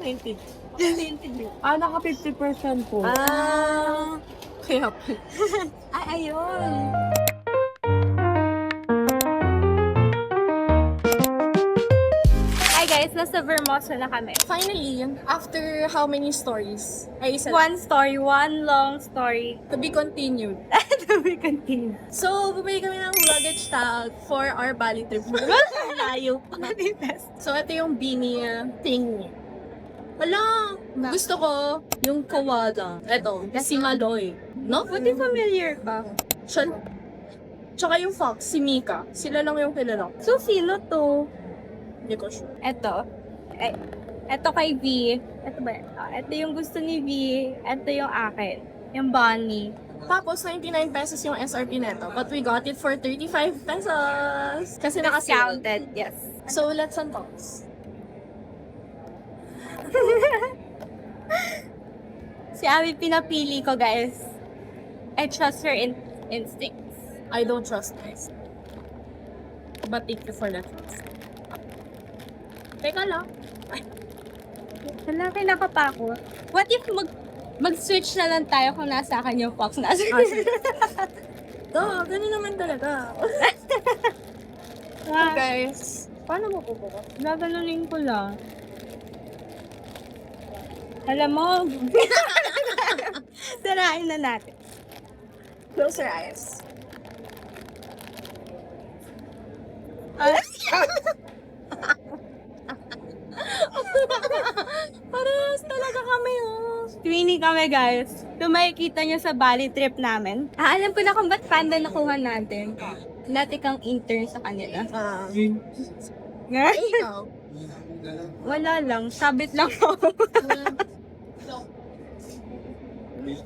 naintindihan? Naka 50% po. Kaya pa. Ayun. Hi guys, nasa Vermosa na kami. Finally, after how many stories? Ay, isa. One story, one long story. To be continued. To be continued. So, bumili kami ng luggage tag for our Bali trip. Layo pa. So, ito yung beanie thing. Wala! Gusto ko yung Kawada. Ito, si Maloy. No? Buti familiar ka. Siya. Tsaka yung Fox, si Mika. Sila lang yung kilala. So, sino to? Hindi ko sure. Ito. Ito kay V. Ito ba? Ito yung gusto ni V. Ito yung akin. Yung Bonnie. Tapos, 99 pesos yung SRP neto. But we got it for 35 pesos. Kasi nakasale. Discounted, yes. So, let's unbox. Si Abby pinapili ko, guys. I trust her instincts. I don't trust guys. But thank you for that trust. Teka lang. Wala, kinakapa ko. What if mag-switch na lang tayo kung nasa akin yung Fox? Nasa Ganun naman talaga. Guys, paano mo pupuko? Gaganunin ko lang. Alam mo, sarain na natin. Close your eyes. Parehas talaga kami, oh. Twinning kami, guys. Ito makikita nyo sa Bali trip namin. Alam ko na kung ba't panda nakuha natin. Dati kang intern sa kanila. Ikaw. Wala lang. Sabit lang ako.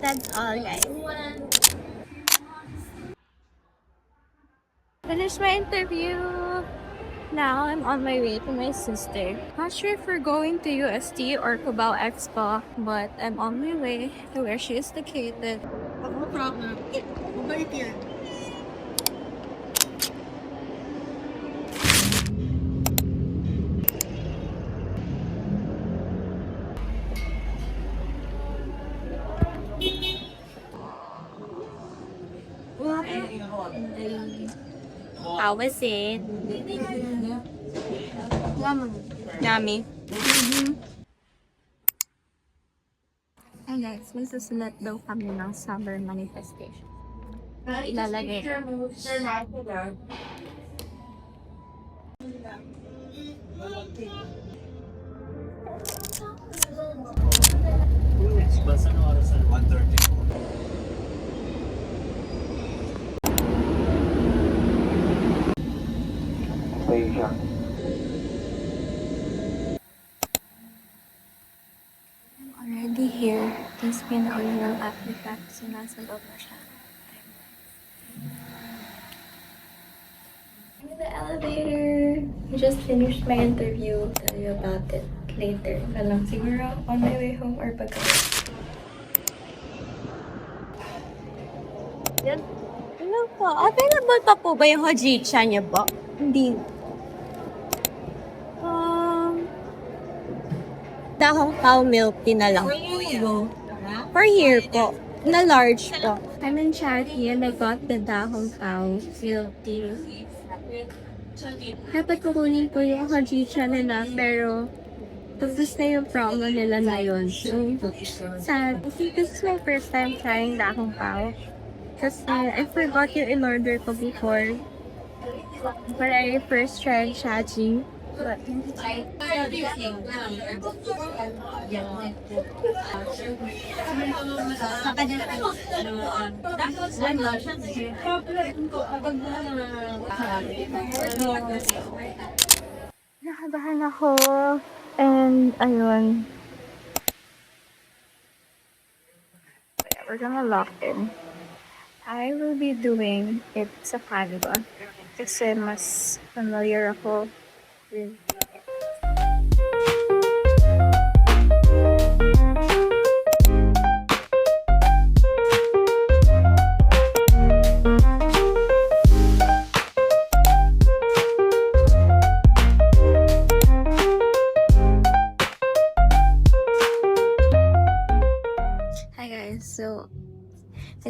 That's all, guys. Finished my interview. Now, I'm on my way to my sister. Not sure if we're going to UST or Cubao Expo, but I'm on my way to where she is located. No problem. Mabait yan. How was it? Yummy. Hey guys, masusulat daw kami ng summer manifestation. Ilalagay. Basta na oras na 1:30. I'm already here. Tapos pinauli ng applicant. So, nasa loob na siya. I'm in the elevator. I just finished my interview. Tell you about it later. Na lang siguro on my way home or pagka. Yan. Ano po? Available pa po ba yung hojicha niya ba? Hindi. Dahong cow milk tea na lang. For here po. Na large po. I'm in Shaki and I got the dahong cow milk tea. Dapat kukunin ko yung hojicha nila pero tapos na yung promo nila na yun. So, sad. Kasi this is my first time trying dahong cow. Kasi I forgot yung in-order ko before. When I first tried Shachi. But, nakabahan ako. And, ayun. We're gonna lock in. I will be doing it sa Canva. Kasi mas familiar ako with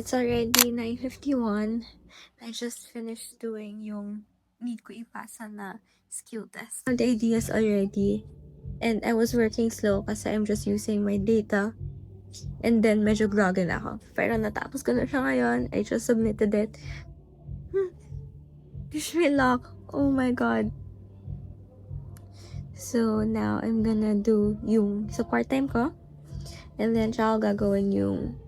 It's already 9:51. I just finished doing yung need ko ipasa na skill test. The ideas already. And I was working slow kasi I'm just using my data. And then, medyo groggy na ako. Pero natapos ko na siya ngayon. I just submitted it. Wish me luck. Oh my God. So, now, I'm gonna do yung sa part-time ko. And then, tsaka gagawin yung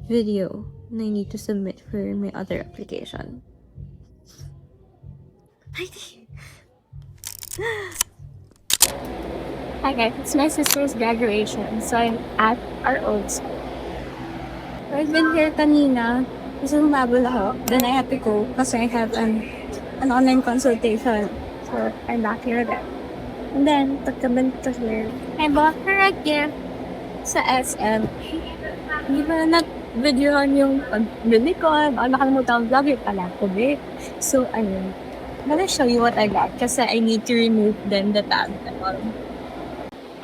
video na I need to submit for my other application. Hi guys, it's my sister's graduation, so I'm at our old school. I've been here kanina, kasi humabol ako. Then I had to go kasi I have an online consultation. So I'm back here again. And then, pagkabalik here, I bought her a gift sa SM. Hindi pa na nag-videohan yung pagbili ko. Nakalimutan ang vlog yung pala ko, babe. So, ayun. I'm gonna show you what I got kasi I need to remove then the tag and all.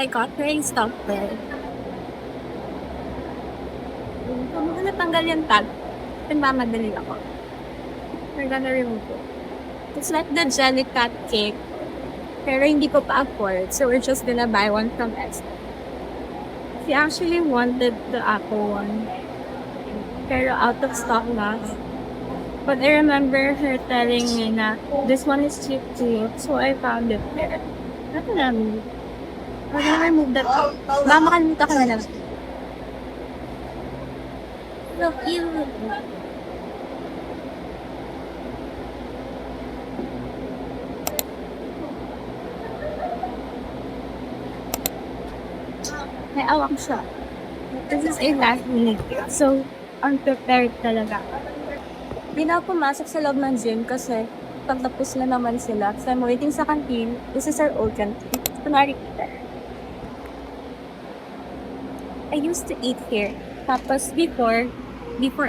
I got her a stopper. Kung mo natanggal yung tag, pinmamadali ako. We're gonna remove it. It's like the Jellycat cake, pero hindi ko pa afford, so we're just gonna buy one from SM. She actually wanted the apple one, pero out of stock na. But I remember her telling me na this one is cheap too, so I found it there. Ano namin? We're gonna remove that. Baka makalimutan ka na lang. Look, you. May awak siya. This is a last minute. So, unprepared talaga. Hindi na ako pumasok sa loob ng gym kasi pagtapos na naman sila. So, I'm waiting sa canteen. This is our old canteen. Kunwari kita. I used to eat here. Tapos before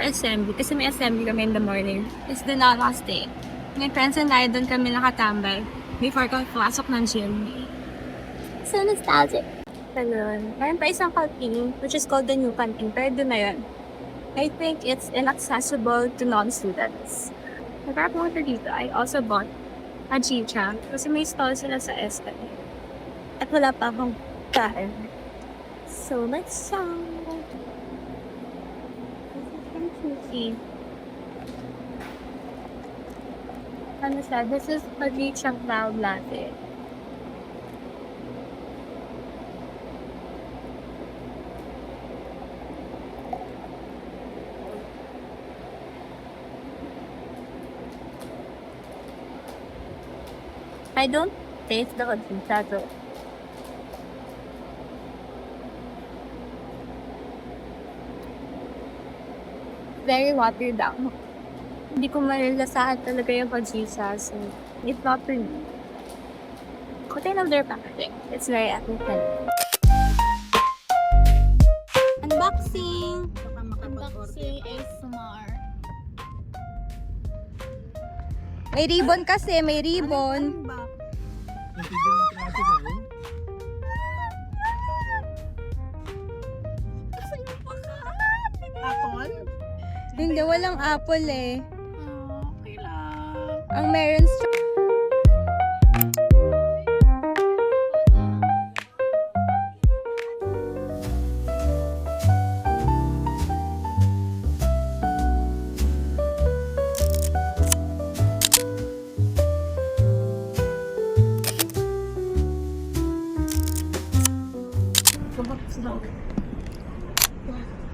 assembly, kasi may assembly kami in the morning, it's the last day. My friends and I, doon kami nakatambay before ko pumasok ng gym. So nostalgic. Ganun. Mayroon pa isang canteen, which is called the New Canteen. Pero doon na yun. I think it's inaccessible to non-students. Nagkakapunta dito, I also bought a chicha kasi may stall sila sa SM. At wala pa akong kain. So, let's see. Ano siya? This is a chicha cloud latte. I don't taste the chicha though. Very watered down. Hindi ko marilasahan talaga yung pag-chicha, so it's not for me. But I love their packaging. It's very ethical. Unboxing! Unboxing ASMR. May ribbon kasi, may ribbon. Apple? Hindi, walang apple eh. Okay lang. Ang meron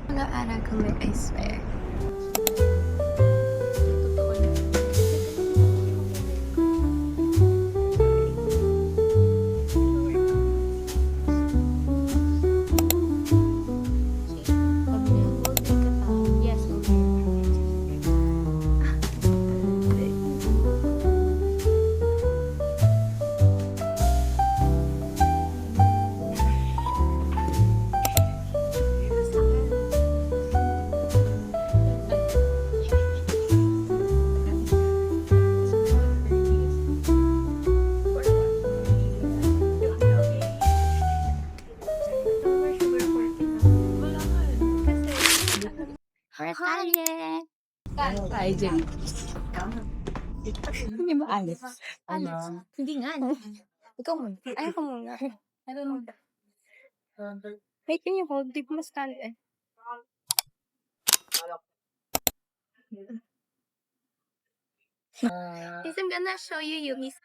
Nag-aaral kami, I swear. Hi, Jen. Hindi mo alis. Hindi nga. Ikaw mo. Ayaw ko muna. I don't know. Wait, can you hold? Di ko mas-stand eh. Guys, I'm gonna show you Yumi's.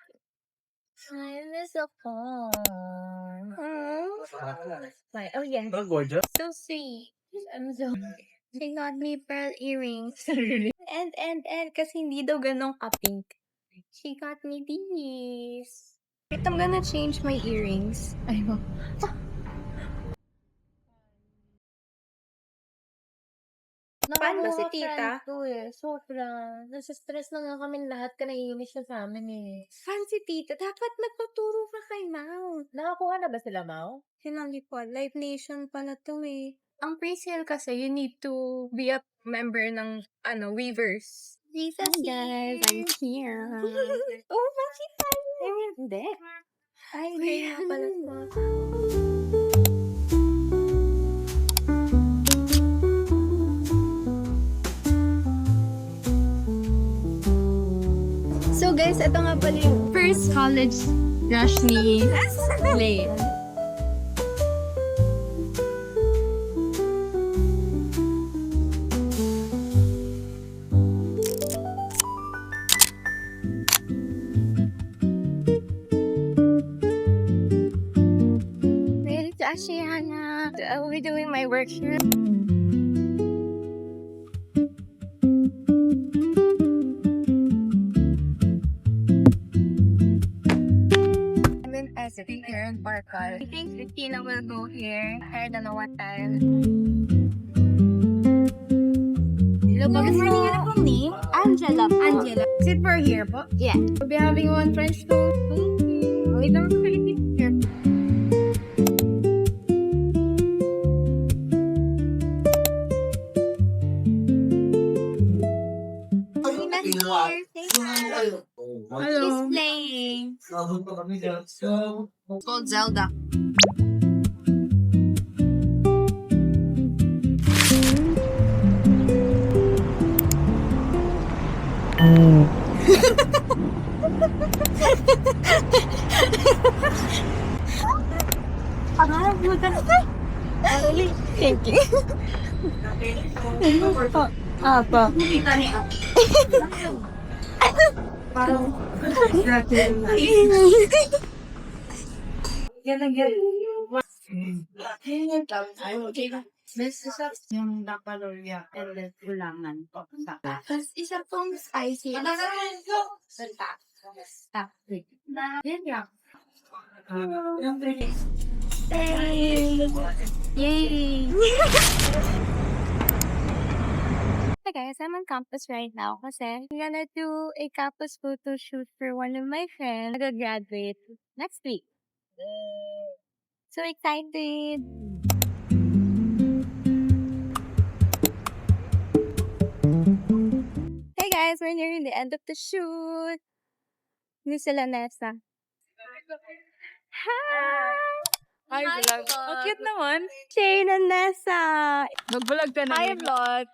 I miss the phone. Oh yeah, Gorgeous. so sweet. I'm so... She got me pearl earrings. And, kasi hindi daw ganun ka-pink. She got me these. Wait, I'm gonna change my earrings. Ay, mo. Paano si tita? Sobra. Nasa-stress na nga kami lahat ka naiinis siya sa amin eh. Paano si tita? Dapat nagpaturo ka kay Mau. Nakakuha na ba sila, Mau? Hindi po. Live Nation pala to eh. Ang pre-sale kasi, you need to be a member ng, Weavers. Jesus, guys, I'm here. Oh, bakit tayo? Hindi. Ay, kaya pala to. So guys, ito nga pala yung first college rush ni Lay. Ready to Ashiana. I'll be doing my work here. Here in Barcal. I think Christina will go here. I don't know what time. Hello, good morning. Ano pong name? Angela po. Angela. Sit for here po? Yeah. We'll be having one French toast. Thank you. Wait lang, Philippines here. Hello. She's playing. It's called Zelda. Thank you. Apa? This is yung Dapalorya and then ulangan po sa Tapos isa pong spicy. Yay! Hey guys, I'm on campus right now kasi I'm gonna do a campus photo shoot for one of my friends. Nag-graduate next week. So excited! Hey guys, we're nearing the end of the shoot. Ni sila Nessa. Hi! Hi, vlog. Ang cute naman. Shane and Nessa! Mag-vlog ka na. Hi, vlog!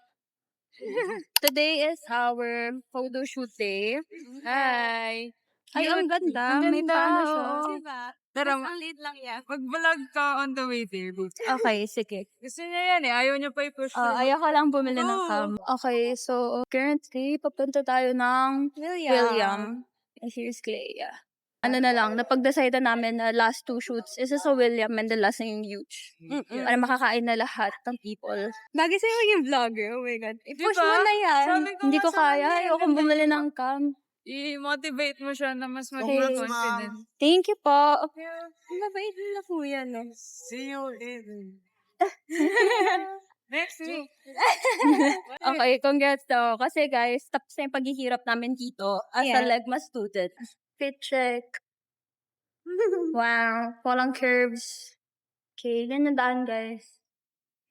Today is our photo shoot day. Hi. Ay, ang ganda. Ang May ganda, paano siya. oo. Diba? Tara, Ang liit lang yan. mag-vlog ka on the way there. Okay, sige. Gusto niya yan eh. Ayaw niya pa i-push. Ayaw ko lang bumili ng Oo. cam. Okay, so currently, papunta tayo ng William. And here's Clea. Ano na lang, napag-decide namin na last two shoots, isa sa William and the last na yung huge. Para makakain na lahat ng people. Bagay sa'yo yung vlogger, oh my God. I-push Diba? mo na yan. Sabi ko Hindi nga ko sa kaya, kanya, ayoko bumili ng cam. I-motivate mo siya na mas Okay. maging confident. Thank you po. Mabait na po yan eh. See you in. Next week. Okay, congrats daw. Kasi guys, tapos na yung paghihirap namin dito as a Legma student. Fit check. Wow, walang curves. Okay, ganyan daan guys.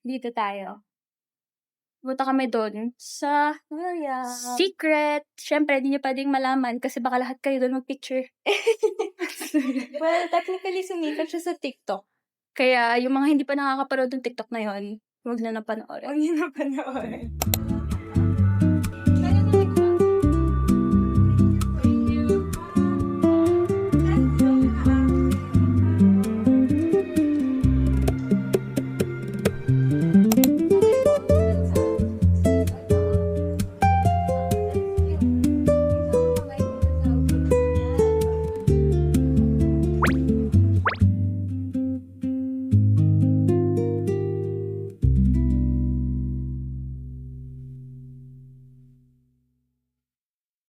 Dito tayo. Punta kami doon sa secret. Siyempre, di nyo pwedeng malaman kasi baka lahat kayo doon mag-picture. Well, technically, sumikat siya sa TikTok. Kaya, yung mga hindi pa nakakaparood ng TikTok na yon, huwag na napanoorin. Huwag na napanoorin.